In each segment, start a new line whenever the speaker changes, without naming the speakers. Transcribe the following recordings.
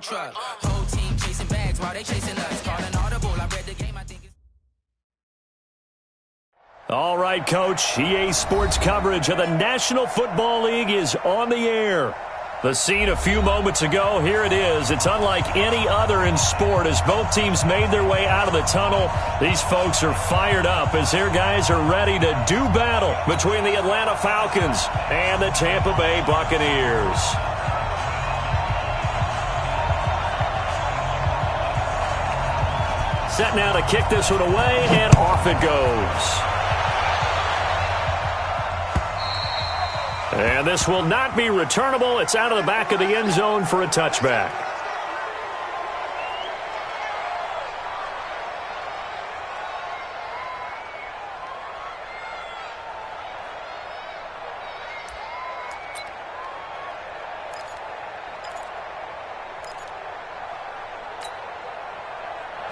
truck. Whole team chasing bags while they chasing us. Call an audible. I read the game. I think it's...
All right, Coach. EA Sports coverage of the National Football League is on the air. The scene a few moments ago, here it is. It's unlike any other in sport as both teams made their way out of the tunnel. These folks are fired up as their guys are ready to do battle between the Atlanta Falcons and the Tampa Bay Buccaneers. Set now to kick this one away, and off it goes. And this will not be returnable. It's out of the back of the end zone for a touchback.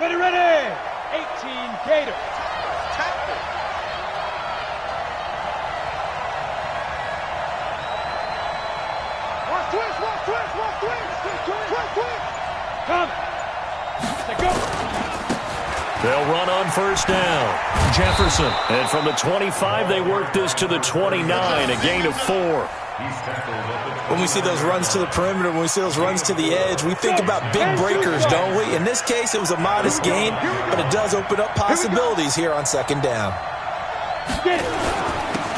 Ready. 18 Gators. Tackle. Twist. Come. Let's go.
They'll run on first down. Jefferson. And from the 25, they work this to the 29, a gain of 4.
When we see those runs to the perimeter, when we see those runs to the edge, we think about big breakers, don't we? In this case, it was a modest gain, but it does open up possibilities here on second down.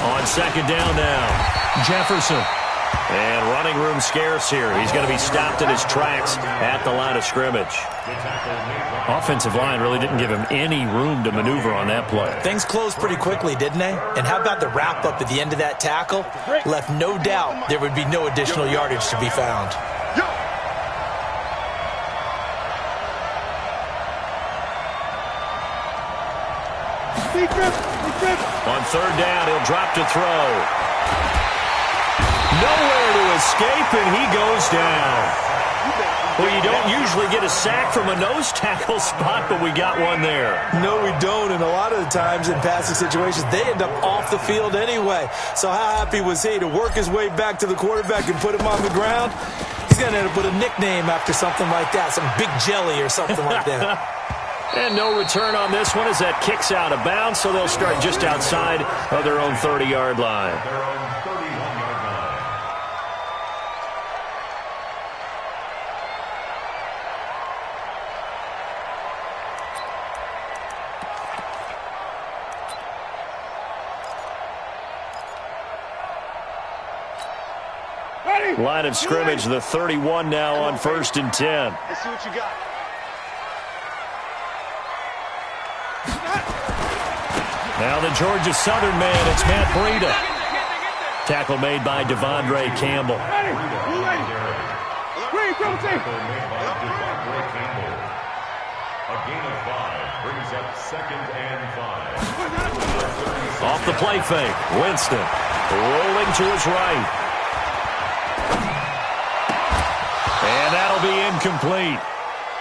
On second down now, Jefferson. And running room scarce here. He's going to be stopped in his tracks at the line of scrimmage. Offensive line really didn't give him any room to maneuver on that play.
Things closed pretty quickly, didn't they? And how about the wrap-up at the end of that tackle? Left no doubt there would be no additional yardage to be found.
On third down, he'll drop to throw. Nowhere to escape, and he goes down. Well, you don't usually get a sack from a nose tackle spot, but we got one there.
No, we don't, and a lot of the times in passing situations, they end up off the field anyway. So how happy was he to work his way back to the quarterback and put him on the ground? He's going to end up with a nickname after something like that, some Big Jelly or something like that.
And no return on this one as that kicks out of bounds, so they'll start just outside of their own 30-yard line. Line of scrimmage, the 31 now on 1st and 10.
Let's see what you got.
Now the Georgia Southern man, it's Matt Breida. Tackle made by Devondre Campbell.
A gain of 5 brings up 2nd and 5.
Off the play fake, Winston rolling to his right. And that'll be incomplete.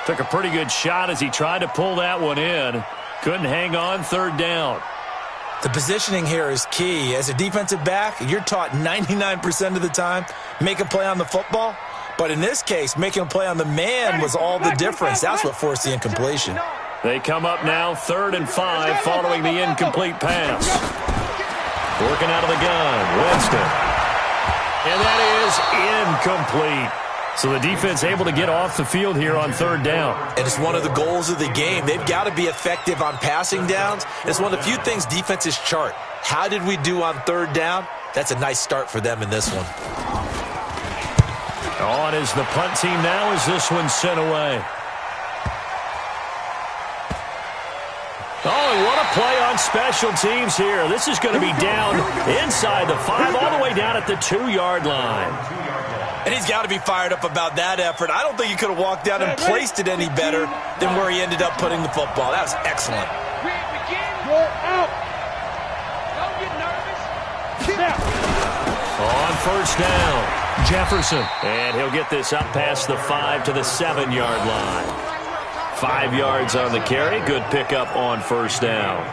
Took a pretty good shot as he tried to pull that one in. Couldn't hang on, 3rd down.
The positioning here is key. As a defensive back, you're taught 99% of the time, make a play on the football. But in this case, making a play on the man was all the difference. That's what forced the incompletion.
They come up now 3rd and 5 following the incomplete pass. Working out of the gun, Winston. And that is incomplete. So the defense able to get off the field here on 3rd down.
And it's one of the goals of the game. They've got to be effective on passing downs. It's one of the few things defenses chart. How did we do on 3rd down? That's a nice start for them in this one.
On is the punt team now as this one's sent away. Oh, and what a play on special teams here. This is going to be down inside the 5, all the way down at the 2-yard line.
And he's got to be fired up about that effort. I don't think he could have walked down and placed it any better than where he ended up putting the football. That was excellent.
On 1st down, Jefferson. And he'll get this up past the 5 to the 7-yard line. 5 yards on the carry. Good pickup on 1st down.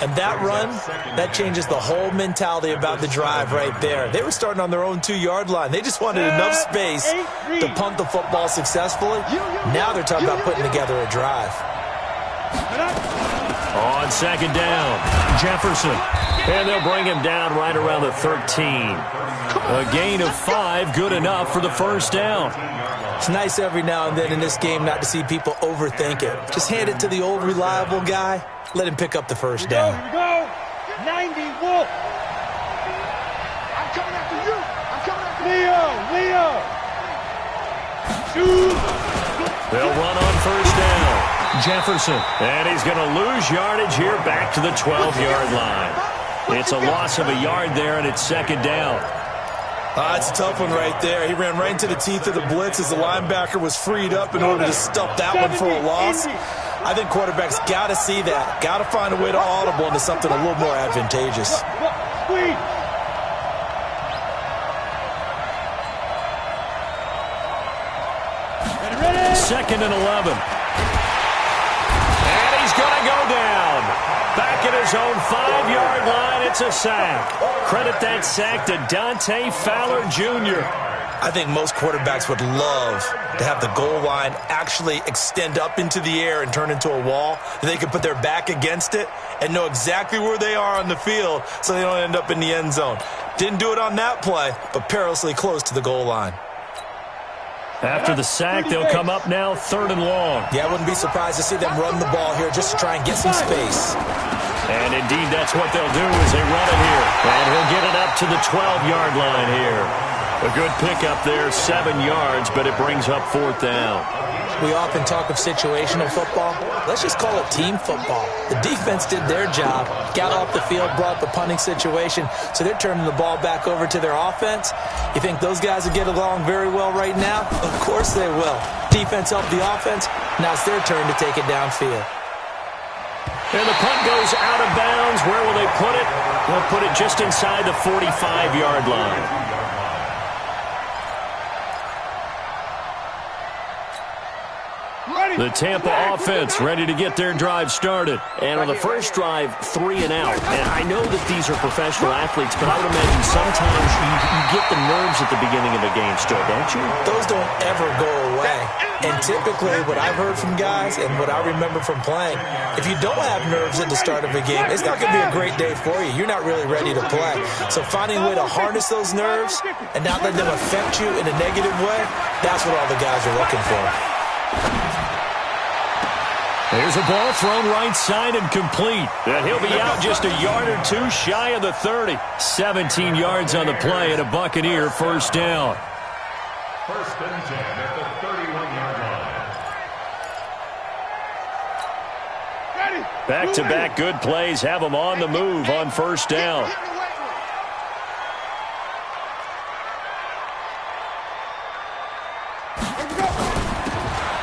And that run, that changes the whole mentality about the drive right there. They were starting on their own 2-yard line. They just wanted enough space to punt the football successfully. Now they're talking about putting together a drive.
On second down, Jefferson. And they'll bring him down right around the 13. A gain of 5, good enough for the first down.
It's nice every now and then in this game not to see people overthink it. Just hand it to the old reliable guy. Let him pick up the first down.
Here we go. 90 Wolf. I'm coming after you. I'm coming after Leo. Shoot.
They'll run on first down. Jefferson. And he's going to lose yardage here back to the 12-yard line. It's a loss of a yard there, and it's second down.
It's a tough one right there. He ran right into the teeth of the blitz as the linebacker was freed up in order to stuff that one for a loss. I think quarterbacks got to see that. Got to find a way to audible into something a little more advantageous.
Second and 11. And he's going to go down. Back at his own 5-yard line, it's a sack. Credit that sack to Dante Fowler Jr.
I think most quarterbacks would love to have the goal line actually extend up into the air and turn into a wall. They can put their back against it and know exactly where they are on the field so they don't end up in the end zone. Didn't do it on that play, but perilously close to the goal line.
After the sack, they'll come up now 3rd and long.
Yeah, I wouldn't be surprised to see them run the ball here just to try and get some space.
And indeed, that's what they'll do as they run it here. And he'll get it up to the 12-yard line here. A good pickup there, 7 yards, but it brings up 4th down.
We often talk of situational football. Let's just call it team football. The defense did their job, got off the field, brought the punting situation, so they're turning the ball back over to their offense. You think those guys will get along very well right now? Of course they will. Defense helped the offense. Now it's their turn to take it downfield.
And the punt goes out of bounds. Where will they put it? They'll put it just inside the 45-yard line. The Tampa offense ready to get their drive started. And on the first drive, 3 and out. And I know that these are professional athletes, but I would imagine sometimes you get the nerves at the beginning of a game still, don't you?
Those don't ever go away. And typically what I've heard from guys and what I remember from playing, if you don't have nerves at the start of a game, it's not going to be a great day for you. You're not really ready to play. So finding a way to harness those nerves and not let them affect you in a negative way, that's what all the guys are looking for.
There's a ball thrown right side and complete. And he'll be out just a yard or 2 shy of the 30. 17 yards on the play and a Buccaneer first down.
First and 10 at the 31-yard line.
Back-to-back good plays have them on the move on first down.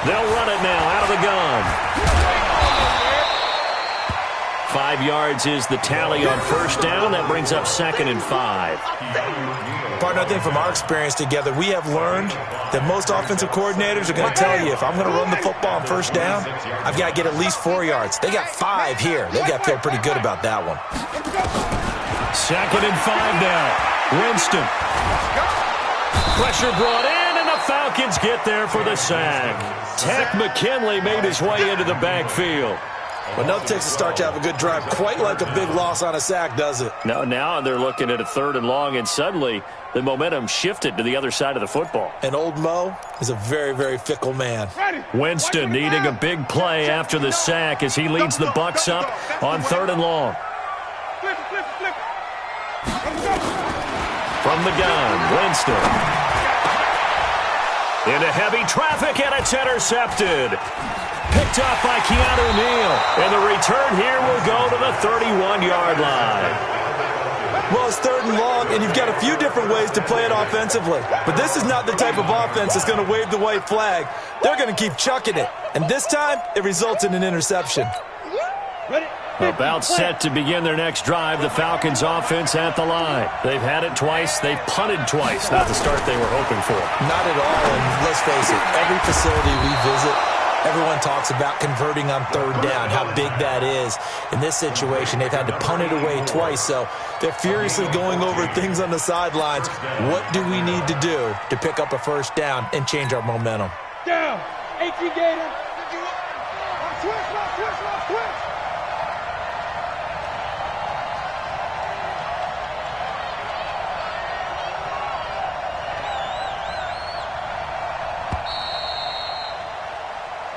They'll run it now out of the gun. 5 yards is the tally on first down. That brings up 2nd and 5.
Partner, I think from our experience together, we have learned that most offensive coordinators are going to tell you, if I'm going to run the football on first down, I've got to get at least 4 yards. They got 5 here. They got to feel pretty good about that one.
2nd and 5 now. Winston. Pressure brought in, and the Falcons get there for the sack. Tech McKinley made his way into the backfield.
But enough takes to start to have a good drive, quite like a big loss on a sack, does it?
Now they're looking at a 3rd and long, and suddenly the momentum shifted to the other side of the football.
And old Mo is a very, very fickle man.
Winston needing a big play after the sack as he leads the Bucs up on 3rd and long. From the gun, Winston. Into heavy traffic, and it's intercepted. Picked up by Keanu Neal. And the return here will go to the 31-yard line.
Well, it's 3rd and long, and you've got a few different ways to play it offensively. But this is not the type of offense that's going to wave the white flag. They're going to keep chucking it. And this time, it results in an interception.
About set to begin their next drive, the Falcons offense at the line. They've had it twice. They've punted twice. Not the start they were hoping for.
Not at all, and let's face it, every facility we visit, Everyone talks about converting on third down, how big that is. In this situation, they've had to punt it away twice, so they're furiously going over things on the sidelines. What do we need to do to pick up a first down and change our momentum?
Down. 18 Gator. Switch.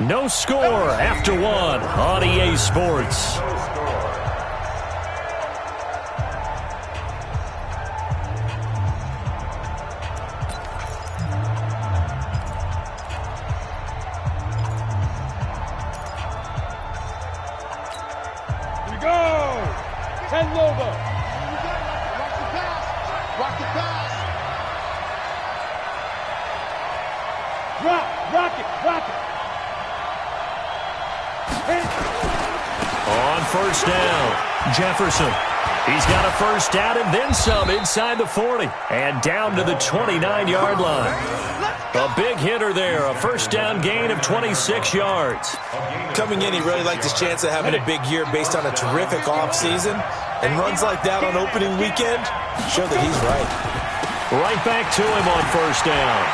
No score after one on EA Sports.
Here we go. 10 Nova.
Watch the pass.
Rock it.
On first down, Jefferson. He's got a first down and then some inside the 40 and down to the 29-yard line. A big hitter there, a first down gain of 26 yards.
Coming in, he really liked his chance of having a big year based on a terrific offseason. And runs like that on opening weekend show that he's right.
Right back to him on first down.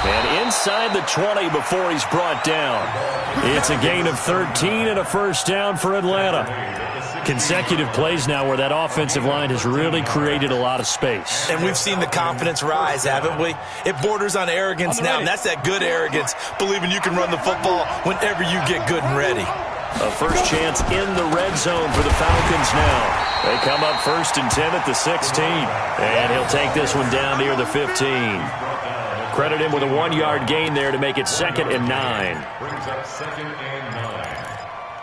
And inside the 20 before he's brought down. It's a gain of 13 and a first down for Atlanta. Consecutive plays now where that offensive line has really created a lot of space.
And we've seen the confidence rise, haven't we? It borders on arrogance now, and that's that good arrogance, believing you can run the football whenever you get good and ready.
A first chance in the red zone for the Falcons now. They come up 1st and 10 at the 16. And he'll take this one down near the 15. Credit him with a 1-yard gain there to make it 2nd and 9.
Brings up 2nd and 9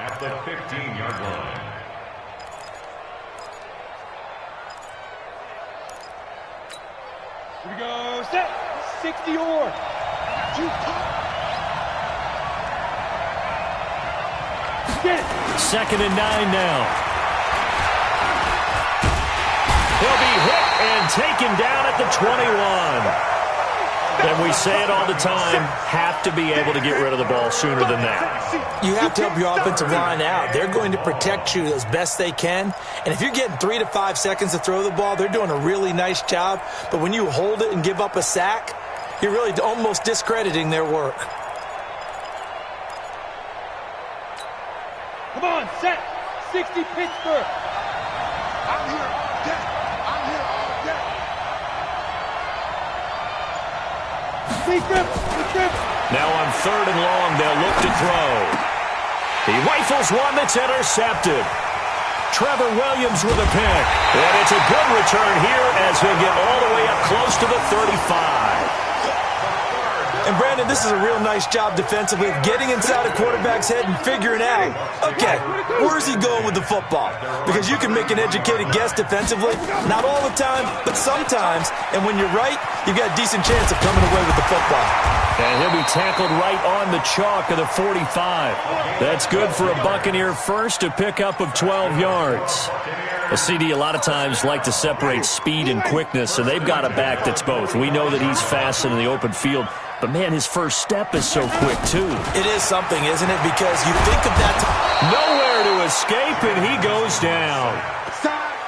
at the 15-yard line.
Here we go. Set. 60 or.
2nd and 9 now. He'll be hit and taken down at the 21. And we say it all the time, have to be able to get rid of the ball sooner than that.
You have to help your offensive line out. They're going to protect you as best they can. And if you're getting 3 to 5 seconds to throw the ball, they're doing a really nice job. But when you hold it and give up a sack, you're really almost discrediting their work.
Come on, set. 60 Pittsburgh.
I'm here all day.
Now on 3rd and long, they'll look to throw. He rifles one that's intercepted. Trevor Williams with a pick. And it's a good return here as he'll get all the way up close to the 35.
And, Brandon, this is a real nice job defensively of getting inside a quarterback's head and figuring out, okay, where's he going with the football? Because you can make an educated guess defensively, not all the time, but sometimes. And when you're right, you've got a decent chance of coming away with the football.
And he'll be tackled right on the chalk of the 45. That's good for a Buccaneer first, a pickup of 12 yards. A CD a lot of times like to separate speed and quickness, and they've got a back that's both. We know that he's fast in the open field, but, man, his first step is so quick, too.
It is something, isn't it? Because you think of that.
Nowhere to escape, and he goes down.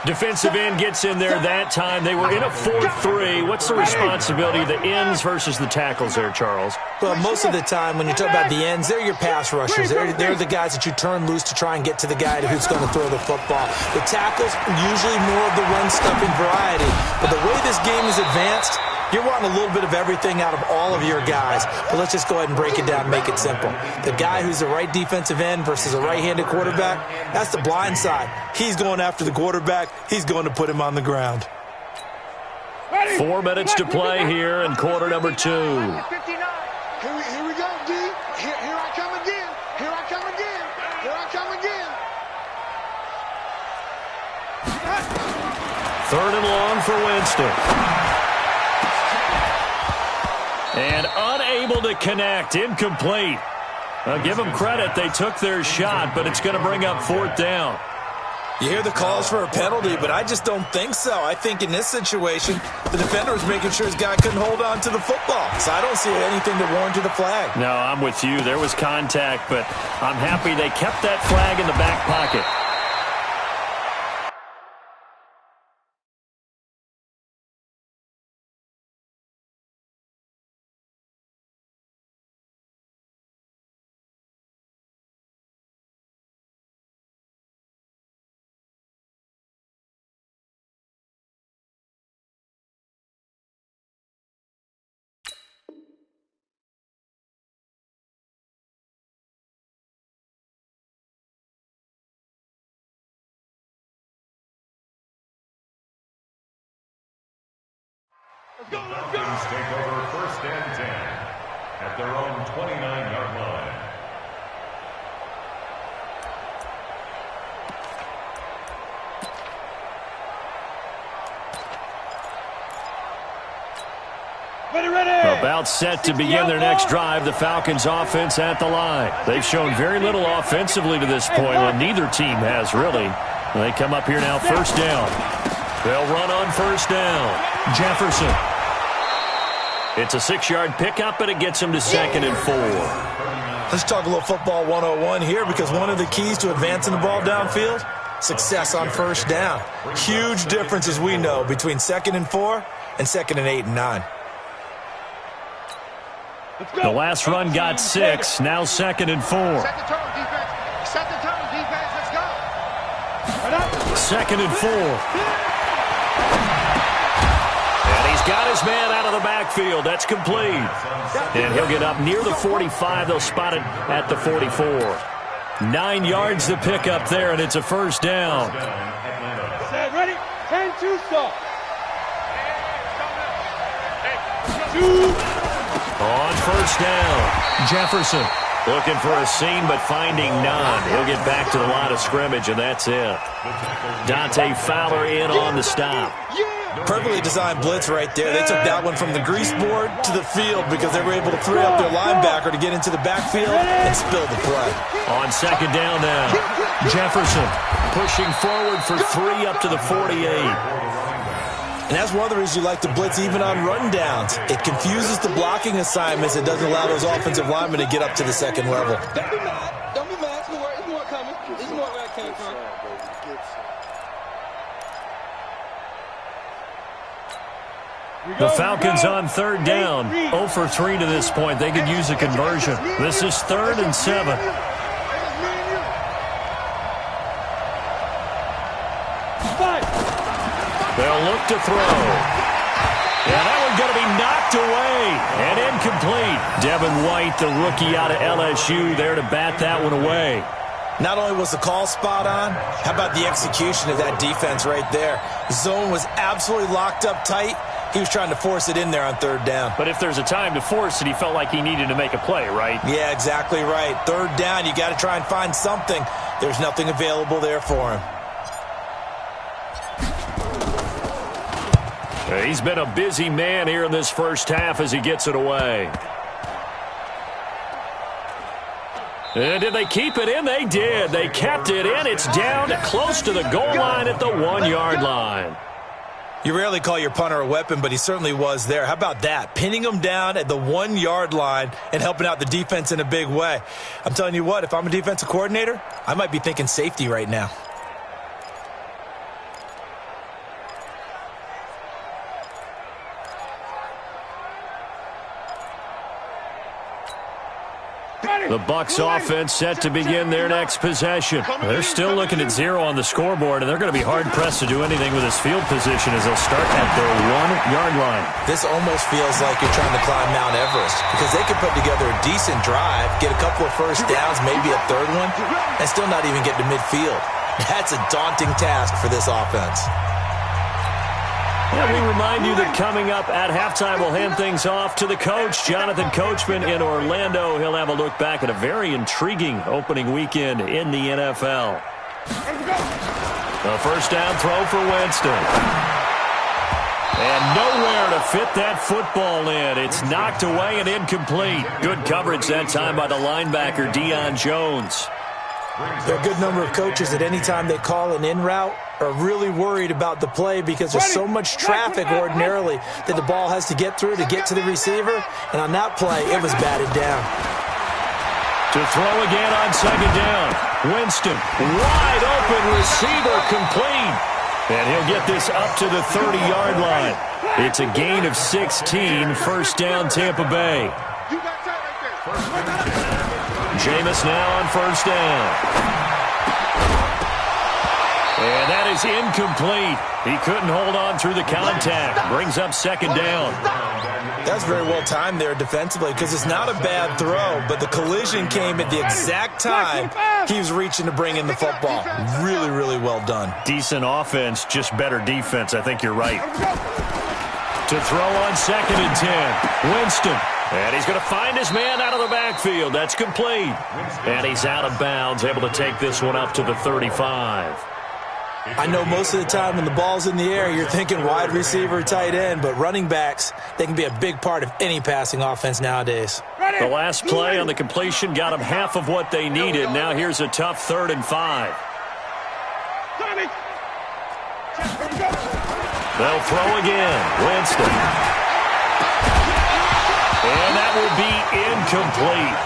Defensive end gets in there that time. They were in a 4-3. What's the responsibility of the ends versus the tackles there, Charles?
Well, most of the time when you talk about the ends, they're your pass rushers. They're the guys that you turn loose to try and get to the guy who's going to throw the football. The tackles, usually more of the run-stuffing variety. But the way this game is advanced, you're wanting a little bit of everything out of all of your guys. But let's just go ahead and break it down and make it simple. The guy who's the right defensive end versus a right-handed quarterback, that's the blind side. He's going after the quarterback. He's going to put him on the ground.
4 minutes to play here in quarter number 2.
Here we go, D. Here I come again. Here I come again. Here I come again.
3rd and long for Winston. And unable to connect, incomplete. I'll give them credit, they took their shot, but it's going to bring up 4th down.
You hear the calls for a penalty, but I just don't think so. I think in this situation, the defender was making sure his guy couldn't hold on to the football. So I don't see anything that warranted a flag.
No, I'm with you. There was contact, but I'm happy they kept that flag in the back pocket.
The Falcons take over 1st and 10 at their own 29-yard line.
About set to begin their next drive, the Falcons offense at the line. They've shown very little offensively to this point. Well, neither team has really. They come up here now, 1st down. They'll run on 1st down. Jefferson. It's a 6-yard pickup, and it gets him to 2nd and 4.
Let's talk a little football 101 here, because one of the keys to advancing the ball downfield, success on 1st down. Huge difference, as we know, between 2nd and 4 and 2nd and 8 and 9.
The last run got 6, now 2nd and 4.
Set the tone, defense. Set the tone, defense. Let's go.
2nd and 4. And he's got his man out of the backfield. That's complete. And he'll get up near the 45. They'll spot it at the 44. 9 yards to pick up there, and it's a 1st down.
Set, ready? 10-2 stop.
On 1st down, Jefferson looking for a seam but finding none. He'll get back to the line of scrimmage, and that's it. Dante Fowler in on the stop.
Perfectly designed blitz right there. They took that one from the grease board to the field because they were able to free up their linebacker to get into the backfield and spill the play.
On 2nd down now, Jefferson pushing forward for 3 up to the 48.
And that's one of the reasons you like to blitz even on rundowns. It confuses the blocking assignments. It doesn't allow those offensive linemen to get up to the 2nd level.
Don't be mad. Don't be mad. It's more coming. It's more where it came from.
The Falcons on 3rd down. 0 for 3 to this point. They could use a conversion. This is 3rd and 7. They'll look to throw. And that one's going to be knocked away and incomplete. Devin White, the rookie out of LSU, there to bat that one away.
Not only was the call spot on, how about the execution of that defense right there? The zone was absolutely locked up tight. He was trying to force it in there on 3rd down.
But if there's a time to force it, he felt like he needed to make a play, right? Yeah,
exactly right. 3rd down, you got to try and find something. There's nothing available there for him.
He's been a busy man here in this 1st half as he gets it away. And did they keep it in? They did. They kept it in. It's down close to the goal line at the 1-yard line.
You rarely call your punter a weapon, but he certainly was there. How about that? Pinning him down at the 1-yard line and helping out the defense in a big way. I'm telling you what, if I'm a defensive coordinator, I might be thinking safety right now.
The Bucs offense set to begin their next possession. They're still looking at 0 on the scoreboard, and they're going to be hard-pressed to do anything with his field position as they'll start at their 1-yard line.
This almost feels like you're trying to climb Mount Everest because they could put together a decent drive, get a couple of 1st downs, maybe a 3rd one, and still not even get to midfield. That's a daunting task for this offense.
And we remind you that coming up at halftime, we'll hand things off to the coach, Jonathan Coachman in Orlando. He'll have a look back at a very intriguing opening weekend in the NFL. A 1st down throw for Winston. And nowhere to fit that football in. It's knocked away and incomplete. Good coverage that time by the linebacker, Deion Jones.
There are a good number of coaches that any time they call an in route are really worried about the play because there's so much traffic ordinarily that the ball has to get through to get to the receiver. And on that play, it was batted down.
To throw again on second down. Winston, wide open receiver, complete. And he'll get this up to the 30-yard line. It's a gain of 16, first down Tampa Bay. Jameis now on first down. And that is incomplete. He couldn't hold on through the contact. Brings up second down.
That's very well timed there defensively because it's not a bad throw, but the collision came at the exact time he was reaching to bring in the football. Really, really well done.
Decent offense, just better defense. I think you're right. To throw on second and 10. Winston. And he's going to find his man out of the backfield. That's complete. And he's out of bounds, able to take this one up to the 35.
I know most of the time when the ball's in the air, you're thinking wide receiver, tight end, but running backs, they can be a big part of any passing offense nowadays.
The last play on the completion got them half of what they needed. Now here's a tough 3rd and 5. They'll throw again. Winston. And that will be incomplete.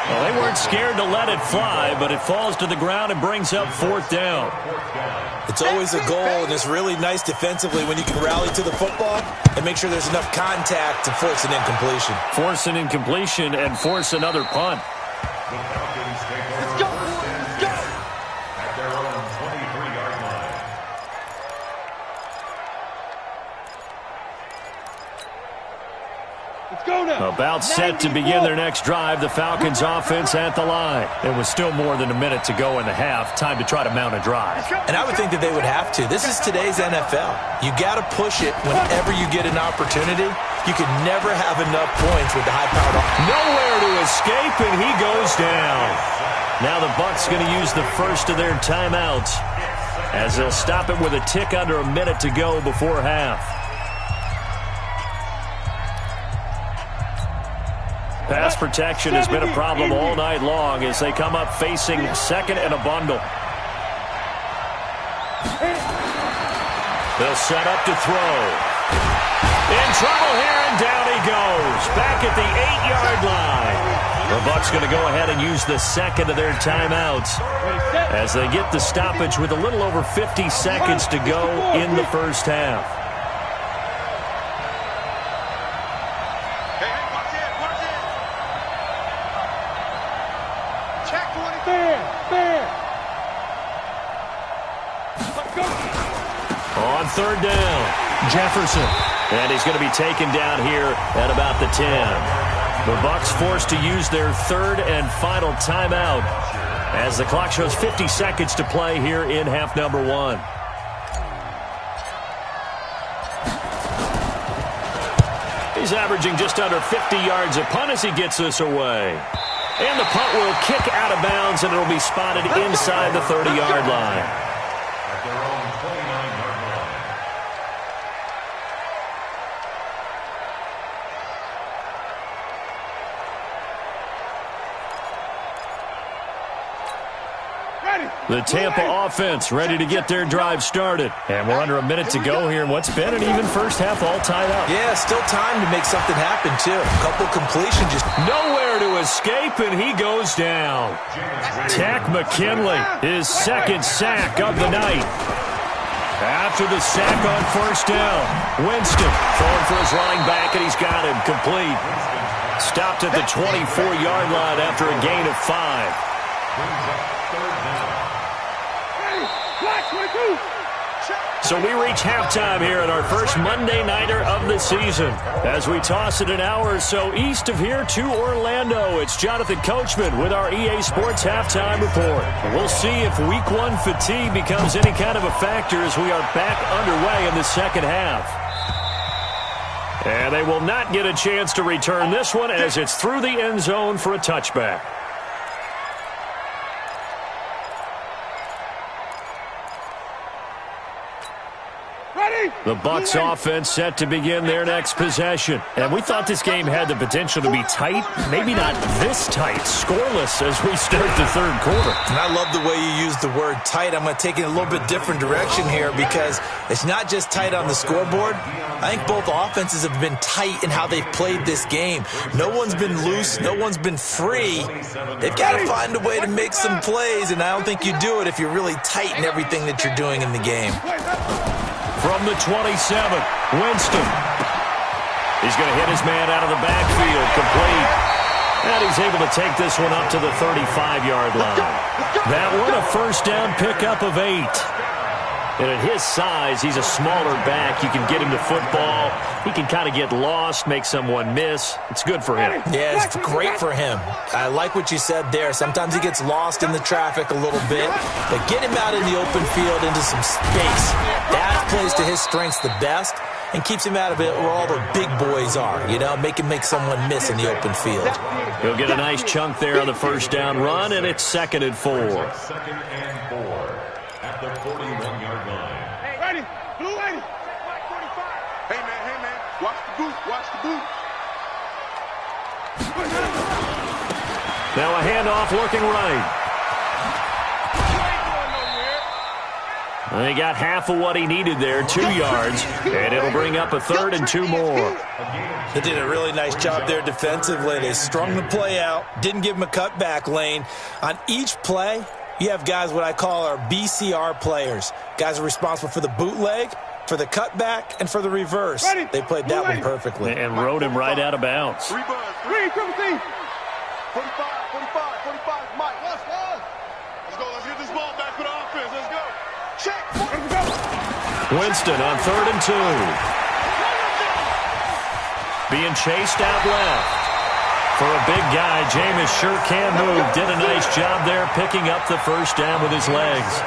Well, they weren't scared to let it fly, but it falls to the ground and brings up 4th down.
It's always a goal, and it's really nice defensively when you can rally to the football and make sure there's enough contact to force an incompletion.
Force an incompletion and force another punt.
Let's go. Let's go.
At their own 23-yard line.
Let's go now.
About set to begin their next drive, the Falcons offense at the line. It was still more than a minute to go in the half. Time to try to mount a drive.
And I would think that they would have to. This is today's NFL. You got to push it whenever you get an opportunity. You can never have enough points with the high-powered offense.
Nowhere to escape, and he goes down. Now the Bucs going to use the first of their timeouts as they'll stop it with a tick under a minute to go before half. Pass protection has been a problem all night long as they come up facing second and a bundle. They'll set up to throw. In trouble here, and down he goes. Back at the 8-yard line. The Bucs going to go ahead and use the second of their timeouts as they get the stoppage with a little over 50 seconds to go in the first half. On third down, Jefferson. And he's going to be taken down here at about the 10. The Bucs forced to use their third and final timeout as the clock shows 50 seconds to play here in half number 1. He's averaging just under 50 yards a punt as he gets this away. And the punt will kick out of bounds, and it'll be spotted inside the 30-yard line.
At their own 29-yard line.
The Tampa offense ready to get their drive started. And we're under a minute to go here in what's been an even first half all tied up.
Yeah, still time to make something happen, too. A couple completions. Just
nowhere to escape, and he goes down. Tack McKinley, his second sack of the night. After the sack on first down, Winston throwing for his running back, and he's got him complete. Stopped at the 24-yard line after a gain of 5. So we reach halftime here at our first Monday Nighter of the season. As we toss it an hour or so east of here to Orlando, it's Jonathan Coachman with our EA Sports Halftime Report. We'll see if Week 1 fatigue becomes any kind of a factor as we are back underway in the second half. And they will not get a chance to return this one as it's through the end zone for a touchback.
Ready?
The Bucs offense set to begin their next possession. And we thought this game had the potential to be tight, maybe not this tight, scoreless as we start the third quarter.
And I love the way you use the word tight. I'm going to take it in a little bit different direction here because it's not just tight on the scoreboard. I think both offenses have been tight in how they've played this game. No one's been loose. No one's been free. They've got to find a way to make some plays, and I don't think you do it if you're really tight in everything that you're doing in the game.
From the 27, Winston. He's going to hit his man out of the backfield, complete. And he's able to take this one up to the 35-yard line. That one, a first down pickup of 8. And at his size, he's a smaller back. You can get him to football. He can kind of get lost, make someone miss. It's good for him.
Yeah, it's great for him. I like what you said there. Sometimes he gets lost in the traffic a little bit. But get him out in the open field into some space. That plays to his strengths the best and keeps him out of it where all the big boys are. You know, make him make someone miss in the open field.
He'll get a nice chunk there on the first down run, and it's 2nd and 4.
2nd and 4 at the 41-yard line.
Hey, ready? Blue ready.
Hey, man. Watch the boot. Watch the boot.
Now a handoff looking right. He got half of what he needed there, 2 yards, and it'll bring up a 3rd and 2 more.
They did a really nice job there defensively. They strung the play out, didn't give him a cutback lane. On each play, you have guys what I call our BCR players. Guys are responsible for the bootleg, for the cutback, and for the reverse. They played that one perfectly.
And rode him right out of bounds.
3 buzz. 3, triple T. 45, Mike. Let's go. Let's get this ball back for the offense. Let's go. Check.
Winston on 3rd and 2. Being chased out left. For a big guy, Jameis sure can move. Did a nice job there picking up the first down with his legs.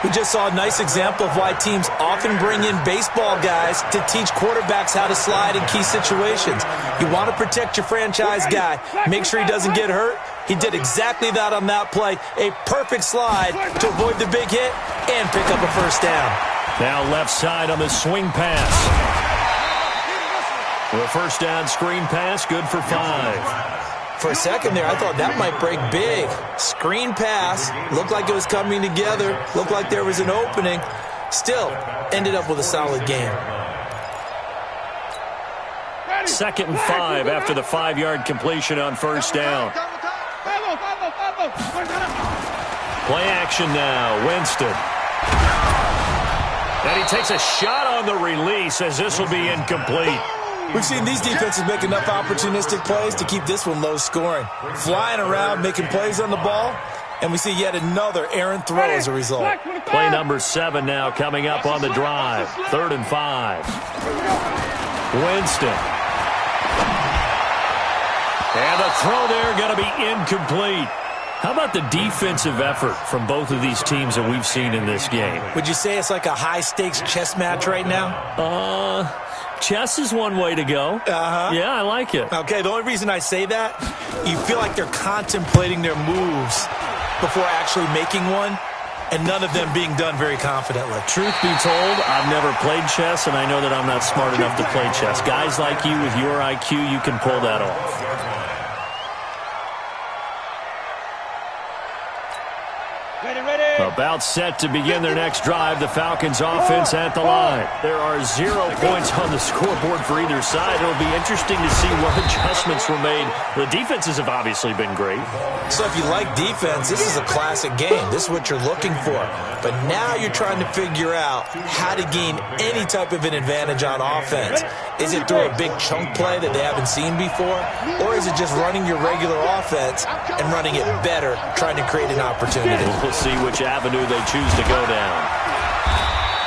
We just saw a nice example of why teams often bring in baseball guys to teach quarterbacks how to slide in key situations. You want to protect your franchise guy. Make sure he doesn't get hurt. He did exactly that on that play. A perfect slide to avoid the big hit and pick up a first down.
Now left side on the swing pass. The first down screen pass, good for 5.
For a second there, I thought that might break big. Screen pass. Looked like it was coming together. Looked like there was an opening. Still, ended up with a solid game.
2nd and 5 after the 5-yard completion on first down. Play action now, Winston. And he takes a shot on the release as this will be incomplete.
We've seen these defenses make enough opportunistic plays to keep this one low scoring. Flying around, making plays on the ball, and we see yet another errant throw as a result.
Play number 7 now coming up on the drive. 3rd and 5. Winston. And the throw there going to be incomplete. How about the defensive effort from both of these teams that we've seen in this game?
Would you say it's like a high-stakes chess match right now?
Chess is one way to go. Yeah, I like it.
Okay, the only reason I say that, you feel like they're contemplating their moves before actually making one, and none of them being done very confidently.
Truth be told, I've never played chess, and I know that I'm not smart enough to play chess. Guys like you with your IQ, you can pull that off. About set to begin their next drive. The Falcons offense at the line. There are 0 points on the scoreboard for either side. It'll be interesting to see what adjustments were made. The defenses have obviously been great.
So if you like defense, this is a classic game. This is what you're looking for. But now you're trying to figure out how to gain any type of an advantage on offense. Is it through a big chunk play that they haven't seen before? Or is it just running your regular offense and running it better, trying to create an opportunity?
We'll see which avenue they choose to go down.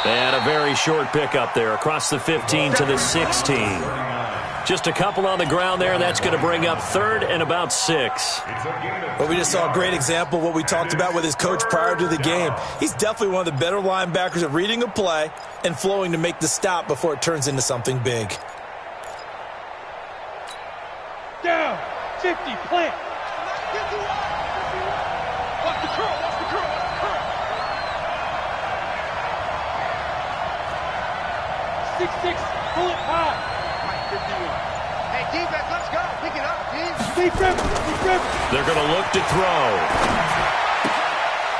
And a very short pickup there across the 15 to the 16. Just a couple on the ground there. That's going to bring up 3rd and about 6.
Well, we just saw a great example of what we talked about with his coach prior to the game. He's definitely one of the better linebackers at reading a play and flowing to make the stop before it turns into something big.
Down. 50, plant. Watch the curl. 6'6", pull it high.
Hey, defense, let's go. Pick it up, team.
Deep river.
They're going to look to throw.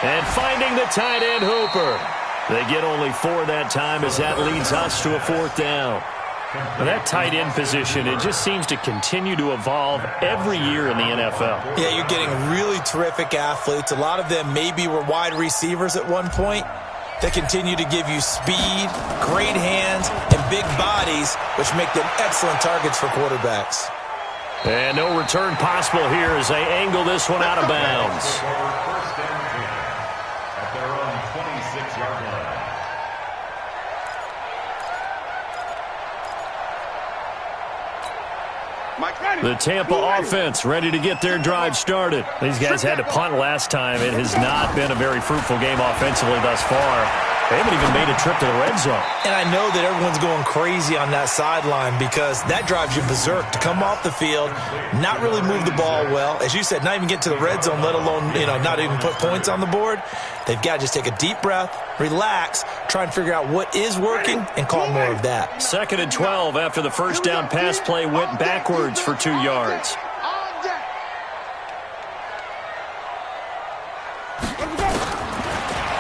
And finding the tight end, Hooper. They get only 4 that time as that leads us to a 4th down. Now that tight end position, it just seems to continue to evolve every year in the NFL.
Yeah, you're getting really terrific athletes. A lot of them maybe were wide receivers at one point. They continue to give you speed, great hands, and big bodies, which make them excellent targets for quarterbacks.
And no return possible here as they angle this one out of bounds.
First and 10 at their own 26-yard line.
The Tampa offense ready to get their drive started. These guys had to punt last time. It has not been a very fruitful game offensively thus far. They haven't even made a trip to the red zone.
And I know that everyone's going crazy on that sideline because that drives you berserk to come off the field, not really move the ball well. As you said, not even get to the red zone, let alone, not even put points on the board. They've got to just take a deep breath, relax, try and figure out what is working, and call more of that.
2nd and 12 after the first down pass play went backwards for 2 yards.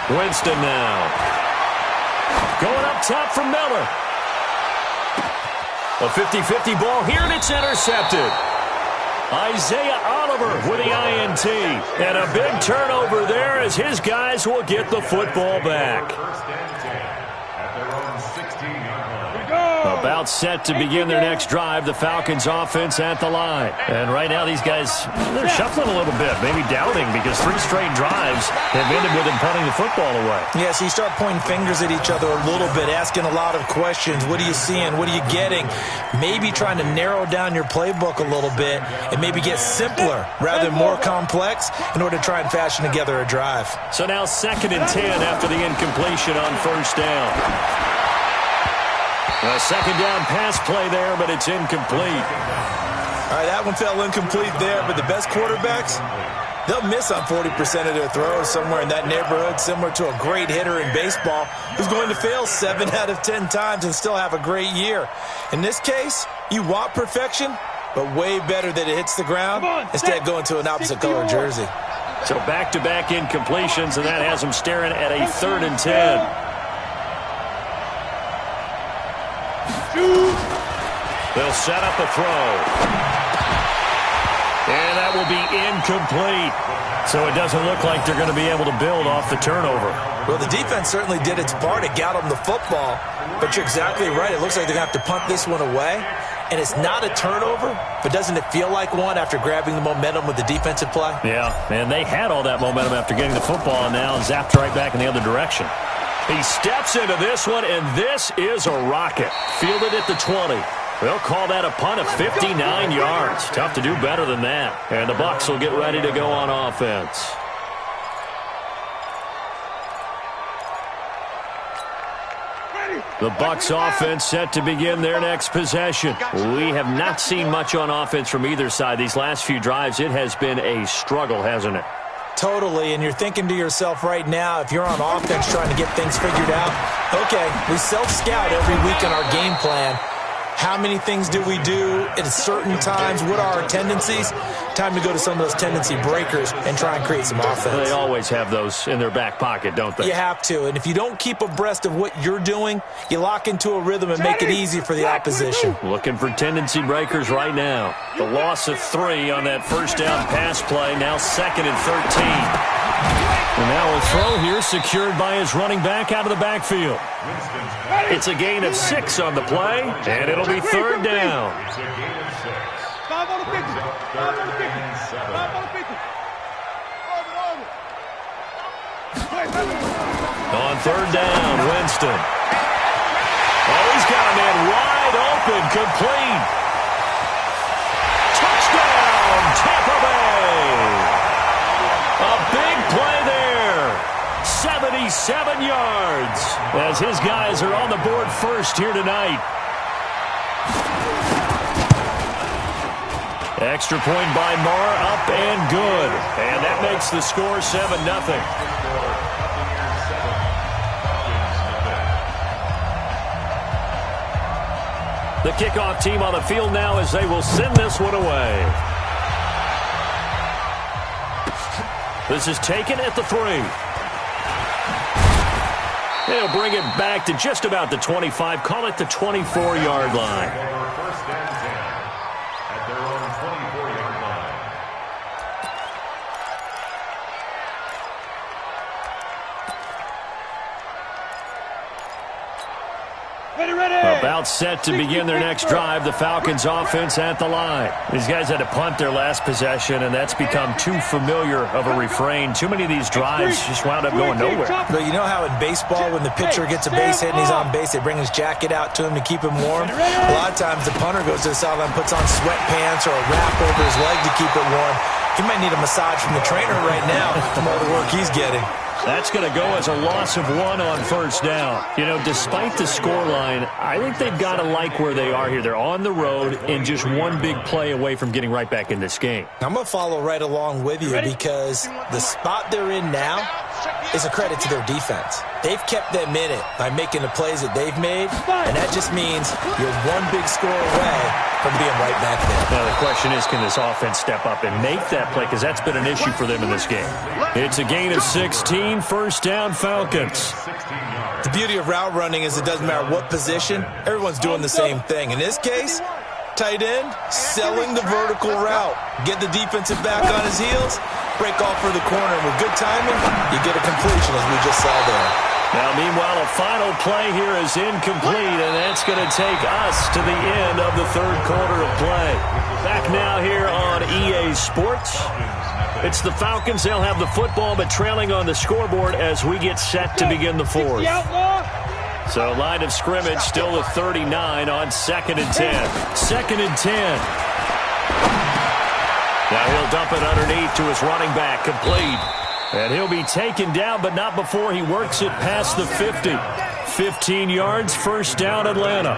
Winston now. Going up top for Miller. A 50-50 ball here, and it's intercepted. Isaiah Oliver with the INT. And a big turnover there as his guys will get the football back.
First and 10 at their own 16-yard line.
About set to begin their next drive, the Falcons offense at the line. And right now these guys, they're shuffling a little bit, maybe doubting because 3 straight drives have ended with them punting the football away.
Yeah, so you start pointing fingers at each other a little bit, asking a lot of questions. What are you seeing? What are you getting? Maybe trying to narrow down your playbook a little bit and maybe get simpler rather than more complex in order to try and fashion together a drive.
So now 2nd and 10 after the incompletion on first down. A 2nd down pass play there, but it's incomplete.
All right, that one fell incomplete there, but the best quarterbacks, they'll miss on 40% of their throws somewhere in that neighborhood, similar to a great hitter in baseball who's going to fail 7 out of 10 times and still have a great year. In this case, you want perfection, but way better that it hits the ground instead of going to an opposite color jersey.
So back-to-back incompletions, and that has them staring at a 3rd and 10. They'll set up a throw. And that will be incomplete. So it doesn't look like they're going to be able to build off the turnover.
Well, the defense certainly did its part. It got them the football. But you're exactly right. It looks like they're going to have to punt this one away. And it's not a turnover, but doesn't it feel like one after grabbing the momentum with the defensive play?
Yeah, and they had all that momentum after getting the football and now zapped right back in the other direction. He steps into this one, and this is a rocket. Fielded at the 20. They'll call that a punt of 59 yards. Tough to do better than that. And the Bucs will get ready to go on offense. The Bucs offense set to begin their next possession. We have not seen much on offense from either side. These last few drives, it has been a struggle, hasn't it?
Totally, and you're thinking to yourself right now, if you're on offense trying to get things figured out, okay, we self-scout every week in our game plan. How many things do we do at certain times? What are our tendencies? Time to go to some of those tendency breakers and try and create some offense.
They always have those in their back pocket, don't they?
You have to, and if you don't keep abreast of what you're doing, you lock into a rhythm and make it easy for the opposition.
Looking for tendency breakers right now. The loss of 3 on that first down pass play, now 2nd and 13. And now a throw here secured by his running back out of the backfield. It's a gain of 6 on the play, and it'll be 3rd down.
It's a gain of 6.
5 on the 50. 5 on the 50. 5 on the 50.
On 3rd down, Winston. Oh, he's got a man wide open, complete. Touchdown, Tampa Bay. A big play there. 77 yards as his guys are on the board first here tonight. Extra point by Marr, up and good. And that makes the score 7-0. The kickoff team on the field now as they will send this one away. This is taken at the 3. They'll bring it back to just about the 25. Call it the 24-yard line.
First and 10 at their own 24-yard line.
About set to begin their next drive. The Falcons offense at the line. These guys had to punt their last possession, and that's become too familiar of a refrain. Too many of these drives just wound up going nowhere.
But you know how in baseball, when the pitcher gets a base hit and he's on base, they bring his jacket out to him to keep him warm? A lot of times the punter goes to the sideline, puts on sweatpants or a wrap over his leg to keep it warm. He might need a massage from the trainer right now from all the work he's getting.
That's going to go as a loss of 1 on first down. You know, despite the scoreline, I think they've got to like where they are here. They're on the road and just one big play away from getting right back in this game.
I'm going to follow right along with you because the spot they're in now is a credit to their defense. They've kept them in it by making the plays that they've made, and that just means you're one big score away from being right back there.
Now, the question is, can this offense step up and make that play? Because that's been an issue for them in this game. It's a gain of 16, first down Falcons.
The beauty of route running is it doesn't matter what position, everyone's doing the same thing. In this case, tight end, selling the vertical route. Get the defensive back on his heels, break off for the corner. With good timing, you get a completion as we just saw there.
Now, meanwhile, a final play here is incomplete, and that's going to take us to the end of the third quarter of play. Back now here on EA Sports. It's the Falcons. They'll have the football, but trailing on the scoreboard as we get set to begin the fourth. So, line of scrimmage still at 39 on 2nd and 10. 2nd and 10. Now he'll dump it underneath to his running back, complete. And he'll be taken down, but not before he works it past the 50. 15 yards, first down Atlanta.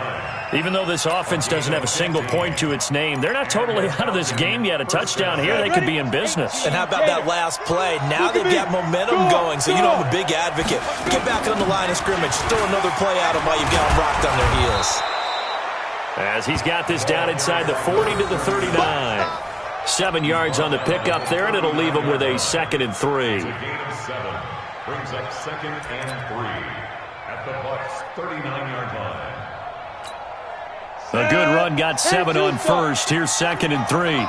Even though this offense doesn't have a single point to its name, they're not totally out of this game yet. A touchdown here, they could be in business.
And how about that last play? Now they've got momentum going, so you know I'm a big advocate. Get back on the line of scrimmage. Throw another play at them while you've got them rocked on their heels.
As he's got this down inside the 40 to the 39. 7 yards on the pickup there, and it'll leave him with a 2nd and 3.
It's a gain of 7. Brings up 2nd and 3 at the Bucs' 39-yard line.
A good run, got 7 on first. Here's 2nd and 3.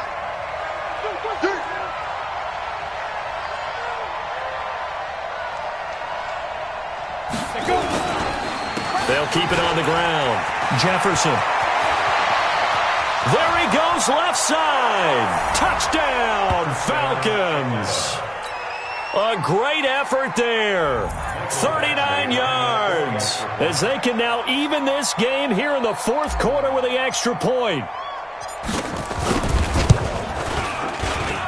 They'll keep it on the ground. Jefferson. There he goes, left side. Touchdown, Falcons. A great effort there. 39 yards. As they can now even this game here in the fourth quarter with the extra point.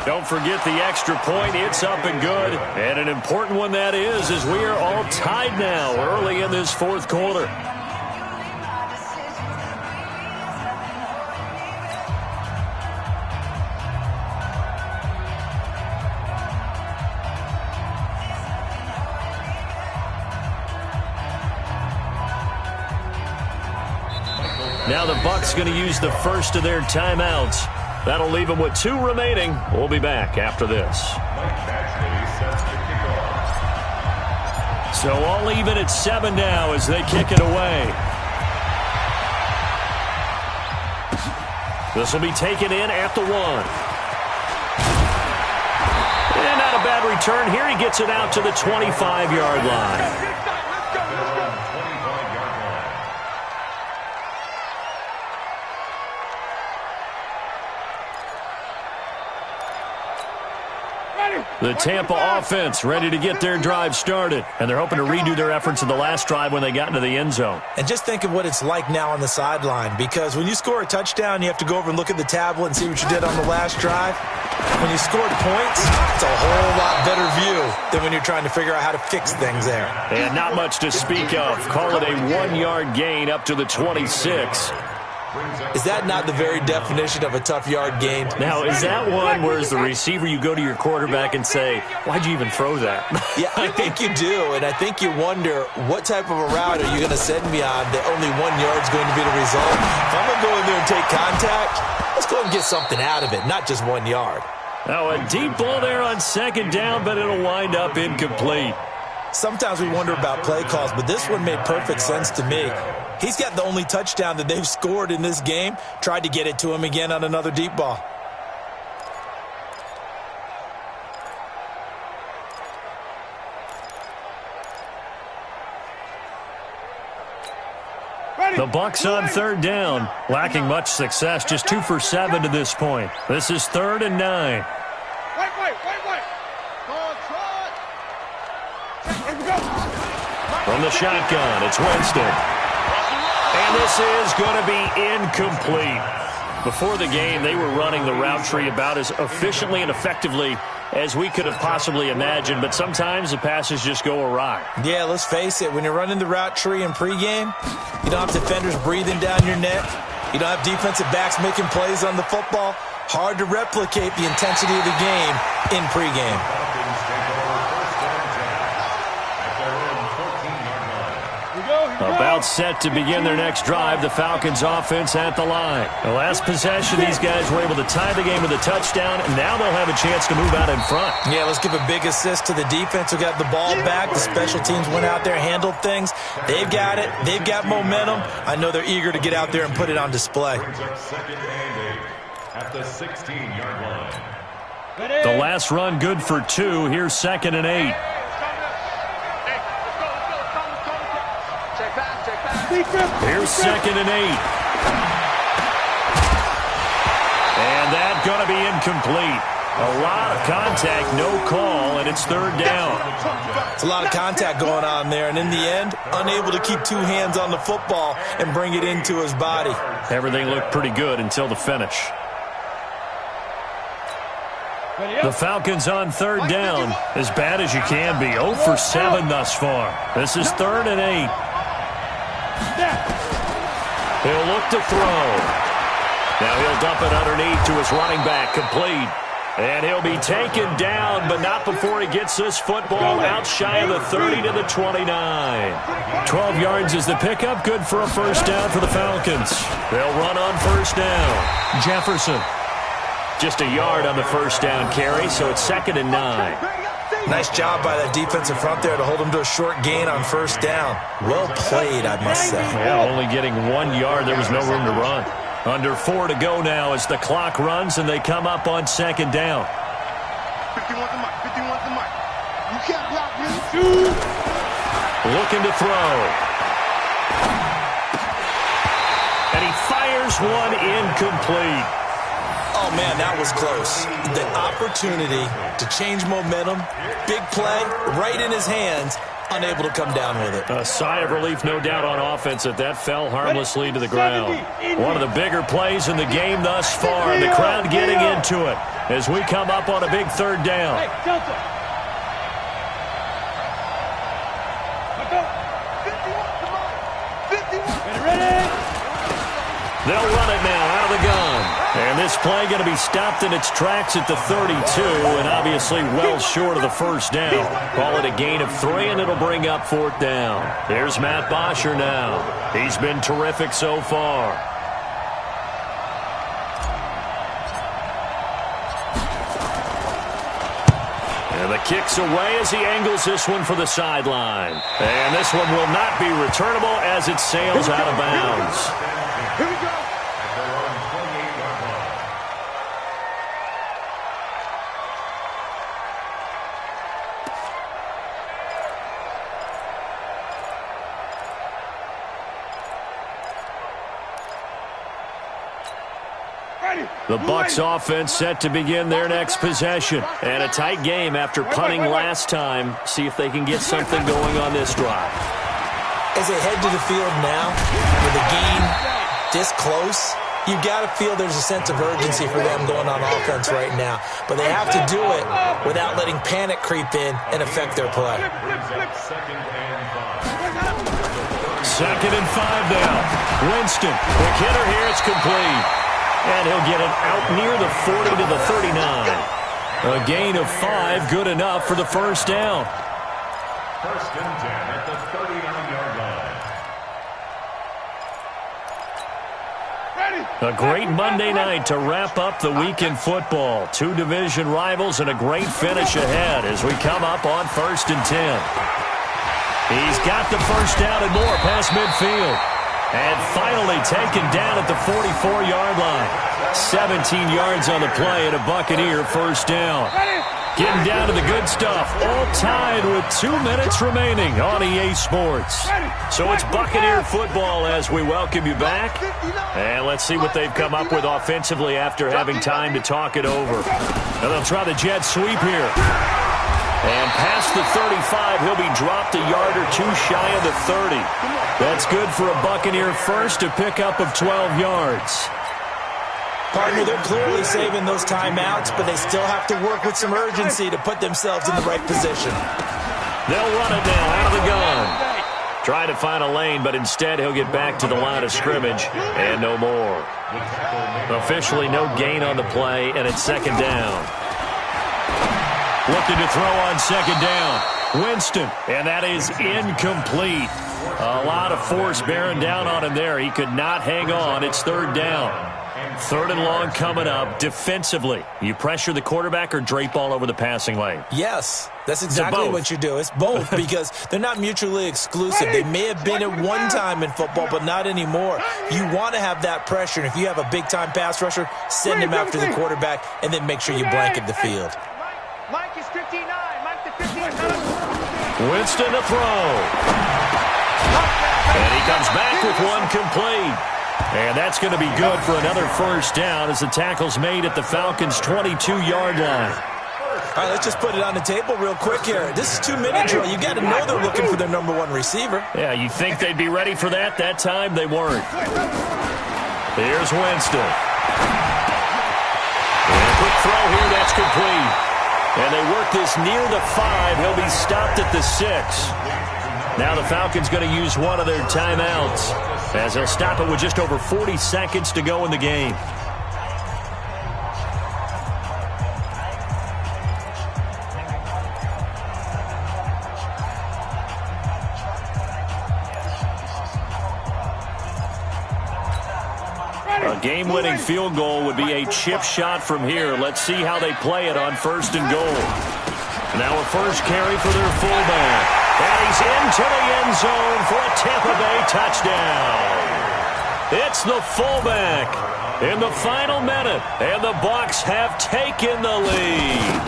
Don't forget the extra point. It's up and good. And an important one that is, as we are all tied now early in this fourth quarter. Now the Bucs going to use the first of their timeouts. That'll leave them with 2 remaining. We'll be back after this. So all even at 7 now as they kick it away. This will be taken in at the 1. And not a bad return here. He gets it out to the 25-yard line. The Tampa offense ready to get their drive started. And they're hoping to redo their efforts in the last drive when they got into the end zone.
And just think of what it's like now on the sideline. Because when you score a touchdown, you have to go over and look at the tablet and see what you did on the last drive. When you scored points, it's a whole lot better view than when you're trying to figure out how to fix things there.
And not much to speak of. Call it a 1-yard gain up to the 26.
Is that not the very definition of a tough yard gained?
Now, is that one where as the receiver you go to your quarterback and say, why'd you even throw that?
Yeah, I think you do, and I think you wonder what type of a route are you going to send me on that only 1 yard's going to be the result? If I'm going to go in there and take contact, let's go and get something out of it, not just 1 yard.
Now, a deep ball there on second down, but it'll wind up incomplete.
Sometimes we wonder about play calls, but this one made perfect sense to me. He's got the only touchdown that they've scored in this game. Tried to get it to him again on another deep ball.
The Bucs on third down, lacking much success, just 2 for 7 to this point. This is 3rd and 9.
Wait.
From the shotgun, it's Winston. And this is going to be incomplete. Before the game, they were running the route tree about as efficiently and effectively as we could have possibly imagined, but sometimes the passes just go awry.
Yeah, let's face it. When you're running the route tree in pregame, you don't have defenders breathing down your neck. You don't have defensive backs making plays on the football. Hard to replicate the intensity of the game in pregame.
About set to begin their next drive, the Falcons offense at the line. The last possession, these guys were able to tie the game with a touchdown, and now they'll have a chance to move out in front.
Yeah, let's give a big assist to the defense who got the ball back. The special teams went out there, handled things. They've got it. They've got momentum. I know they're eager to get out there and put it on display.
Second and 8 at the 16-yard line.
The last run good for 2. Here's 2nd and 8. Here's 2nd and 8. And that's going to be incomplete. A lot of contact, no call, and it's 3rd down.
It's a lot of contact going on there, and in the end, unable to keep 2 hands on the football and bring it into his body.
Everything looked pretty good until the finish. The Falcons on 3rd down, as bad as you can be. 0 for 7 thus far. This is 3rd and 8. He'll look to throw. Now he'll dump it underneath to his running back, complete. And he'll be taken down, but not before he gets this football out shy of the 30 to the 29. 12 yards is the pickup, good for a 1st down for the Falcons. They'll run on 1st down. Jefferson. Just a yard on the 1st down carry, so it's 2nd and 9.
Nice job by that defensive front there to hold him to a short gain on 1st down. Well played, I must say.
Yeah, only getting 1 yard. There was no room to run. Under 4 to go now as the clock runs and they come up on 2nd down.
51's the mic. You can't block me.
Looking to throw. And he fires one incomplete.
Oh, man, that was close. The opportunity to change momentum, big play, right in his hands, unable to come down with it.
A sigh of relief, no doubt, on offense that fell harmlessly to the ground. One of the bigger plays in the game thus far. The crowd getting into it as we come up on a big 3rd down. They'll run it now out of the gun. And this play going to be stopped in its tracks at the 32, and obviously well short of the 1st down. Call it a gain of 3, and it'll bring up 4th down. Here's Matt Bosher now. He's been terrific so far. And the kick's away as he angles this one for the sideline. And this one will not be returnable as it sails out of bounds.
Here we go.
The Bucs offense set to begin their next possession. And a tight game after punting last time. See if they can get something going on this drive.
As they head to the field now, with the game this close, you've got to feel there's a sense of urgency for them going on offense right now. But they have to do it without letting panic creep in and affect their play.
2nd and 5 now. Winston, quick hitter here, it's complete. And he'll get it out near the 40 to the 39. A gain of 5, good enough for the first down.
1st and 10 at the 39-yard line.
A great Monday night to wrap up the week in football. 2 division rivals and a great finish ahead as we come up on 1st and 10. He's got the first down and more past midfield. And finally taken down at the 44-yard line. 17 yards on the play and a Buccaneer first down. Getting down to the good stuff. All tied with 2 minutes remaining on EA Sports. So it's Buccaneer football as we welcome you back. And let's see what they've come up with offensively after having time to talk it over. And they'll try the jet sweep here. And past the 35, he'll be dropped a yard or 2 shy of the 30. That's good for a Buccaneer first, a pickup of 12 yards.
Partner, they're clearly saving those timeouts, but they still have to work with some urgency to put themselves in the right position.
They'll run it now out of the gun. Try to find a lane, but instead he'll get back to the line of scrimmage and no more. Officially no gain on the play, and it's 2nd down. Looking to throw on 2nd down. Winston, and that is incomplete. A lot of force bearing down on him there. He could not hang on. It's 3rd down. 3rd and long coming up. Defensively, you pressure the quarterback or drape all over the passing lane?
Yes, that's exactly what you do. It's both because they're not mutually exclusive. They may have been at one time in football, but not anymore. You want to have that pressure, and if you have a big-time pass rusher, send him after the quarterback, and then make sure you blanket the field.
Mike is 59. Mike the 59.
Winston to throw. And he comes back with one complete. And that's going to be good for another first down as the tackle's made at the Falcons' 22-yard line.
All right, let's just put it on the table real quick here. This is 2-minute drill. You got to know they're looking for their #1 receiver.
Yeah, you think they'd be ready for that? That time they weren't. Here's Winston. And a quick throw here, that's complete. And they work this near the 5. He'll be stopped at the 6. Now the Falcons going to use one of their timeouts as they'll stop it with just over 40 seconds to go in the game. A game-winning field goal would be a chip shot from here. Let's see how they play it on 1st and goal. Now a first carry for their fullback. And he's into the end zone for a Tampa Bay touchdown. It's the fullback in the final minute, and the Bucs have taken the lead.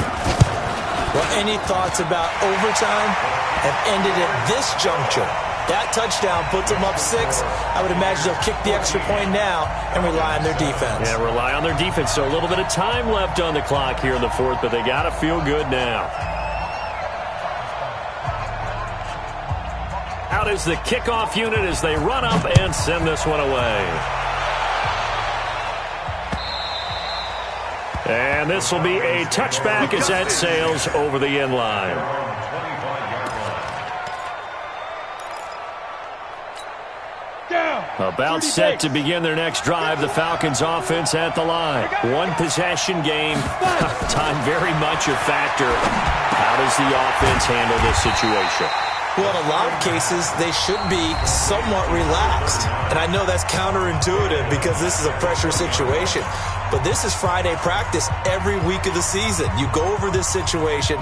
Well, any thoughts about overtime have ended at this juncture. That touchdown puts them up 6. I would imagine they'll kick the extra point now and rely on their defense. Yeah,
rely on their defense. So a little bit of time left on the clock here in the 4th, but they got to feel good now. Out is the kickoff unit as they run up and send this one away. And this will be a touchback as that sails over the end line. About set to begin their next drive, the Falcons offense at the line. One possession game. Time very much a factor. How does the offense handle this situation?
Well, in a lot of cases, they should be somewhat relaxed. And I know that's counterintuitive because this is a pressure situation. But this is Friday practice every week of the season. You go over this situation,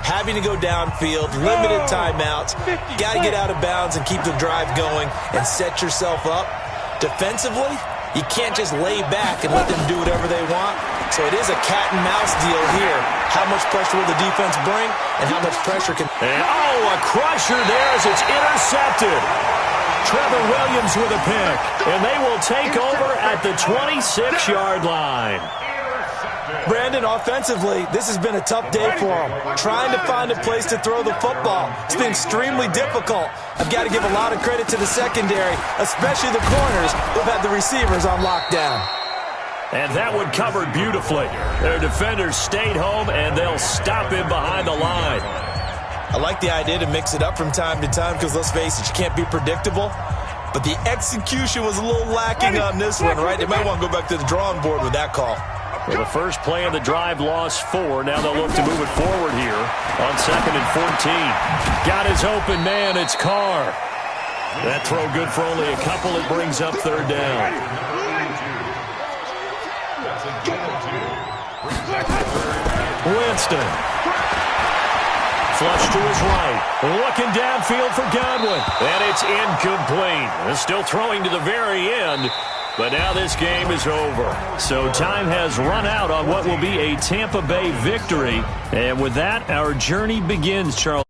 having to go downfield, limited timeouts. You got to get out of bounds and keep the drive going and set yourself up. Defensively, you can't just lay back and let them do whatever they want. So it is a cat and mouse deal here. How much pressure will the defense bring and how much pressure can...
And, a crusher there as it's intercepted. Trevor Williams with a pick. And they will take over at the 26-yard line.
Brandon, offensively, this has been a tough day for them. Trying to find a place to throw the football. It's been extremely difficult. I've got to give a lot of credit to the secondary, especially the corners who've had the receivers on lockdown.
And that one covered beautifully. Their defenders stayed home, and they'll stop him behind the line.
I like the idea to mix it up from time to time because, let's face it, you can't be predictable. but the execution was a little lacking on this one, right? They might want to go back to the drawing board with that call.
Well, the first play of the drive lost 4. Now they'll look to move it forward here on 2nd and 14. Got his open man. It's Carr. That throw good for only a couple. It brings up 3rd down. Winston. Flush to his right. Looking downfield for Godwin. And it's incomplete. They're still throwing to the very end. But now this game is over. So time has run out on what will be a Tampa Bay victory. And with that, our journey begins, Charles.